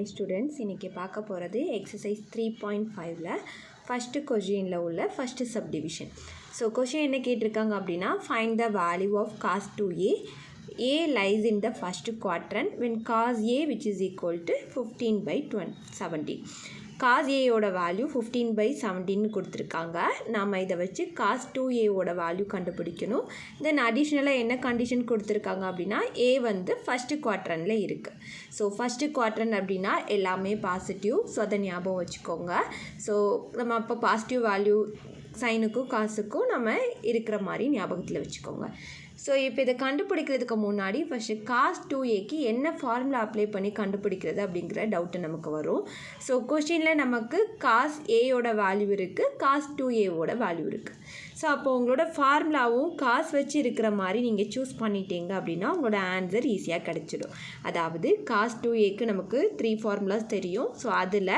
Hi students, இன்னைக்கு பார்க்க போகிறது exercise 3.5ல first questionல உள்ள first subdivision. So question என்ன கேட்டிருக்காங்க அப்படின்னா find the value of cos 2a. A lies in the first quadrant when cos A which is equal to 15/17. cos A ஓட value 15/17 கொடுத்துருக்காங்க. நாம் இதை வச்சு cos 2A ஓட வேல்யூ கண்டுபிடிக்கணும். தென் அடிஷ்னலாக என்ன கண்டிஷன் கொடுத்துருக்காங்க அப்படின்னா A வந்து ஃபஸ்ட்டு குவாட்ரனில் இருக்குது. ஸோ ஃபஸ்ட்டு குவாட்ரன் அப்படின்னா எல்லாமே பாசிட்டிவ். ஸோ அதை ஞாபகம் வச்சுக்கோங்க. ஸோ நம்ம அப்போ பாசிட்டிவ் வேல்யூ சைனுக்கும் காசுக்கும் நம்ம இருக்கிற மாதிரி ஞாபகத்தில் வச்சுக்கோங்க. ஸோ இப்போ இதை கண்டுபிடிக்கிறதுக்கு முன்னாடி ஃபஸ்ட்டு cos 2aக்கு என்ன ஃபார்முலா அப்ளை பண்ணி கண்டுபிடிக்கிறது அப்படிங்கிற டவுட்டு நமக்கு வரும். ஸோ கொஷினில் நமக்கு cos aயோட வேல்யூ இருக்குது, cos 2aவோட வேல்யூ இருக்குது. ஸோ அப்போ உங்களோட ஃபார்முலாவும் காஸ் வச்சு இருக்கிற மாதிரி நீங்கள் சூஸ் பண்ணிட்டீங்க அப்படின்னா உங்களோட ஆன்சர் ஈஸியாக கிடச்சிடும். அதாவது cos 2aக்கு நமக்கு 3 ஃபார்முலாஸ் தெரியும். ஸோ அதில்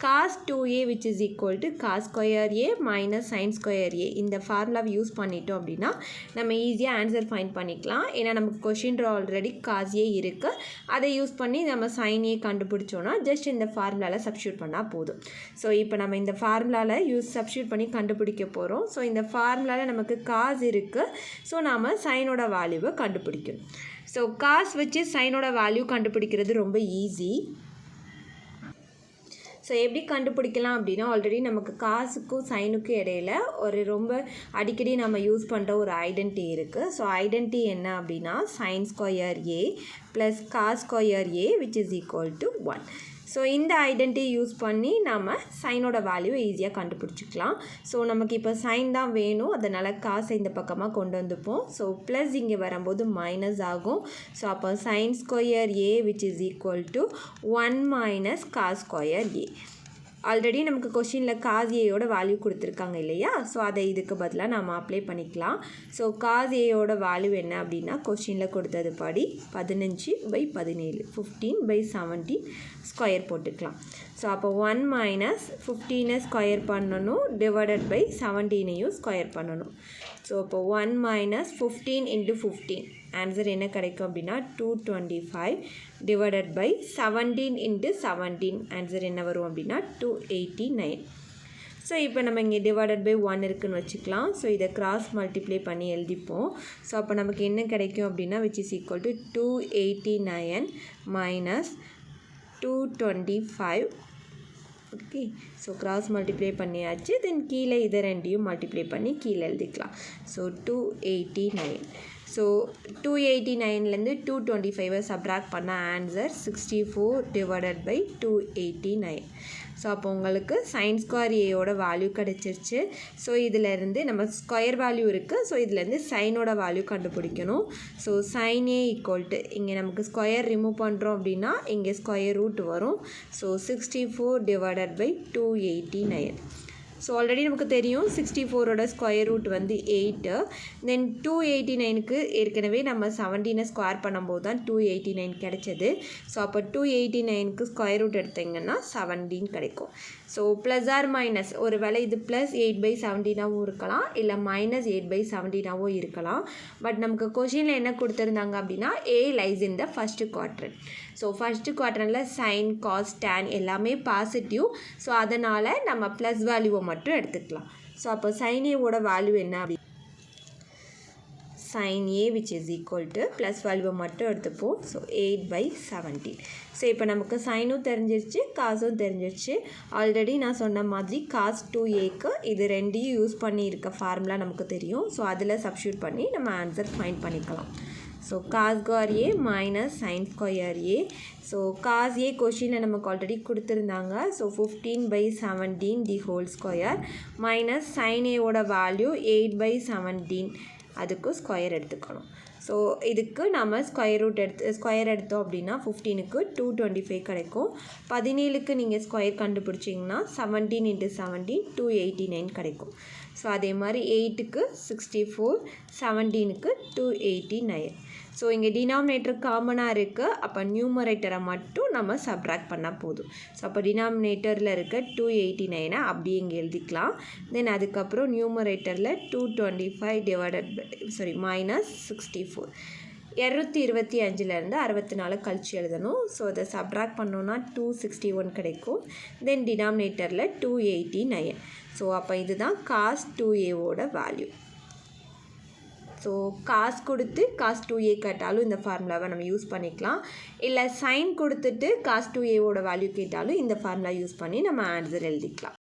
cos 2a which is equal to cos square a minus sin square a இந்த ஃபார்முலாவை யூஸ் பண்ணிட்டோம் அப்படின்னா நம்ம ஈஸியாக ஆன்சர் ஃபைண்ட் பண்ணிக்கலாம். ஏன்னா நமக்கு கொஷின் ஆல்ரெடி cos a இருக்குது. அதை யூஸ் பண்ணி நம்ம sin a கண்டுபிடிச்சோன்னா ஜஸ்ட் இந்த ஃபார்முலாவில் சப்ஸ்டியூட் பண்ணால் போதும். ஸோ இப்போ நம்ம இந்த ஃபார்முலாவில் சப்ஸ்டியூட் பண்ணி கண்டுபிடிக்க போகிறோம். ஸோ இந்த ஃபார்முலாவில் நமக்கு காஸ் இருக்குது. ஸோ நாம் சைனோட வேல்யூவை கண்டுபிடிக்கணும். ஸோ காஸ் வச்சு சைனோட வேல்யூ கண்டுபிடிக்கிறது ரொம்ப ஈஸி. ஸோ எப்படி கண்டுபிடிக்கலாம் அப்படின்னா ஆல்ரெடி நமக்கு காசுக்கும் சைனுக்கும் இடையில ஒரு ரொம்ப அடிக்கடி நம்ம யூஸ் பண்ணுற ஒரு ஐடென்டி இருக்குது. ஸோ ஐடென்டி என்ன அப்படின்னா sin square a plus cos square a which is equal to 1. So இந்த ஐடென்டி யூஸ் பண்ணி நம்ம சைனோட வேல்யூ ஈஸியாக கண்டுபிடிச்சிக்கலாம். ஸோ நமக்கு இப்போ சைன் தான் வேணும், அதனால் காசை இந்த பக்கமாக கொண்டு வந்துப்போம். ஸோ ப்ளஸ் இங்கே வரும்போது மைனஸ் ஆகும். ஸோ அப்போ sin square a which is equal to 1 minus cos square a. Already நமக்கு கொஷினில் cos aயோட வேல்யூ கொடுத்துருக்காங்க இல்லையா? ஸோ அதை இதுக்கு பதிலாக நம்ம அப்ளை பண்ணிக்கலாம். ஸோ cos aயோட வேல்யூ என்ன அப்படின்னா கொஷினில் கொடுத்தது படி 15/17 15/17 ஸ்கொயர் போட்டுக்கலாம். ஸோ அப்போ 1 minus 15 ஸ்கொயர் பண்ணணும், டிவைடட் பை 17ஐயும் ஸ்கொயர் பண்ணணும். ஸோ அப்போ 1 minus 15 into 15 ஆன்சர் என்ன கிடைக்கும் அப்படின்னா 225 டிவைடட் பை 17 into 17 ஆன்சர் என்ன வரும் அப்படின்னா 289. ஸோ இப்போ நம்ம இங்கே டிவைடட் பை 1 இருக்குதுன்னு வச்சுக்கலாம். ஸோ இதை கிராஸ் மல்டிப்ளை பண்ணி எழுதிப்போம். ஸோ அப்போ நமக்கு என்ன கிடைக்கும் அப்படின்னா which is equal to 289 minus 225. Okay, so cross multiply பண்ணியாச்சு. தென் கீழே இதை ரெண்டையும் மல்டிப்ளை பண்ணி கீழே எழுதிக்கலாம். ஸோ 289. ஸோ 289லேருந்து 225 சப்ராக்ட் பண்ண ஆன்சர் 64 டிவைடட் பை 289. ஸோ அப்போ உங்களுக்கு sin ஸ்கொயர் ஏயோட வேல்யூ கிடச்சிருச்சு. ஸோ இதிலேருந்து நம்ம ஸ்கொயர் வேல்யூ இருக்குது. ஸோ இதிலேருந்து சைனோட வேல்யூ கண்டுபிடிக்கணும். So sin a equal to இங்கே நமக்கு ஸ்கொயர் ரிமூவ் பண்ணுறோம் அப்படின்னா இங்கே ஸ்கொயர் ரூட் வரும். So 64 divided by 289. So already நமக்கு தெரியும் 64ஓட ஸ்கொயர் ரூட் வந்து 8. தென் 289க்கு ஏற்கனவே நம்ம 17 ஸ்கொயர் பண்ணும்போது தான் 289 கிடைச்சது. ஸோ அப்போ 289க்கு ஸ்கொயர் ரூட் எடுத்திங்கன்னா 17 கிடைக்கும். ஸோ ப்ளஸ் ஆர் மைனஸ் ஒரு வேளை இது ப்ளஸ் 8/17ஆகவும் இருக்கலாம், இல்லை மைனஸ் 8/17ஆகவும் இருக்கலாம். பட் நமக்கு கொஷினில் என்ன கொடுத்துருந்தாங்க அப்படின்னா A lies in the first quadrant. So first குவாட்ரனில் சைன் காஸ் tan எல்லாமே பாசிட்டிவ். ஸோ அதனால் நம்ம ப்ளஸ் வேல்யூவை மட்டும் எடுத்துக்கலாம். ஸோ அப்போ sin aவோட வேல்யூ என்ன அப்படி sin a which is equal to plus வேல்யூவை மட்டும் எடுத்துப்போம். ஸோ 8/17. ஸோ இப்போ நமக்கு சைனும் தெரிஞ்சிருச்சு, காசும் தெரிஞ்சிருச்சு. ஆல்ரெடி நான் சொன்ன மாதிரி cos 2aக்கு இது ரெண்டையும் யூஸ் பண்ணியிருக்க ஃபார்முலா நமக்கு தெரியும். ஸோ அதில் சப்ஸ்டியூட் பண்ணி நம்ம ஆன்சர் ஃபைண்ட் பண்ணிக்கலாம். So cos square a minus sin square a. So cos a கொஷினில் நமக்கு ஆல்ரெடி கொடுத்துருந்தாங்க. So 15/17 the whole square minus sin aவோட வேல்யூ 8/17 அதுக்கு ஸ்கொயர் எடுத்துக்கணும். ஸோ இதுக்கு நம்ம ஸ்கொயர் எடுத்தோம் அப்படின்னா 15க்கு 225 கிடைக்கும். 17க்கு நீங்கள் ஸ்கொயர் கண்டுபிடிச்சிங்கன்னா 17 into 17 289 கிடைக்கும். ஸோ அதே மாதிரி 8க்கு 64 17க்கு 289. ஸோ இங்கே டினாமினேட்டர் காமனாக இருக்குது. அப்போ நியூமரேட்டரை மட்டும் நம்ம சப்ராக்ட் பண்ணால் போதும். ஸோ அப்போ டினாமினேட்டரில் இருக்க 289 அப்படியே இங்கே எழுதிக்கலாம். தென் அதுக்கப்புறம் நியூமரேட்டரில் 225 டிவைடட் பை மைனஸ் 64. 225லேருந்து 64 கழிச்சு எழுதணும். ஸோ அதை சப்ட்ராக்ட் பண்ணோன்னா 261 கிடைக்கும். தென் டினாமினேட்டரில் 289. ஸோ அப்போ இதுதான் காஸ் 2aவோட வேல்யூ. ஸோ காஸ் கொடுத்து காஸ் 2a கேட்டாலும் இந்த ஃபார்முலாவை நம்ம யூஸ் பண்ணிக்கலாம். இல்லை சைன் கொடுத்துட்டு காஸ் 2aவோட வேல்யூ கேட்டாலும் இந்த ஃபார்முலா யூஸ் பண்ணி நம்ம ஆன்சர் எழுதிக்கலாம்.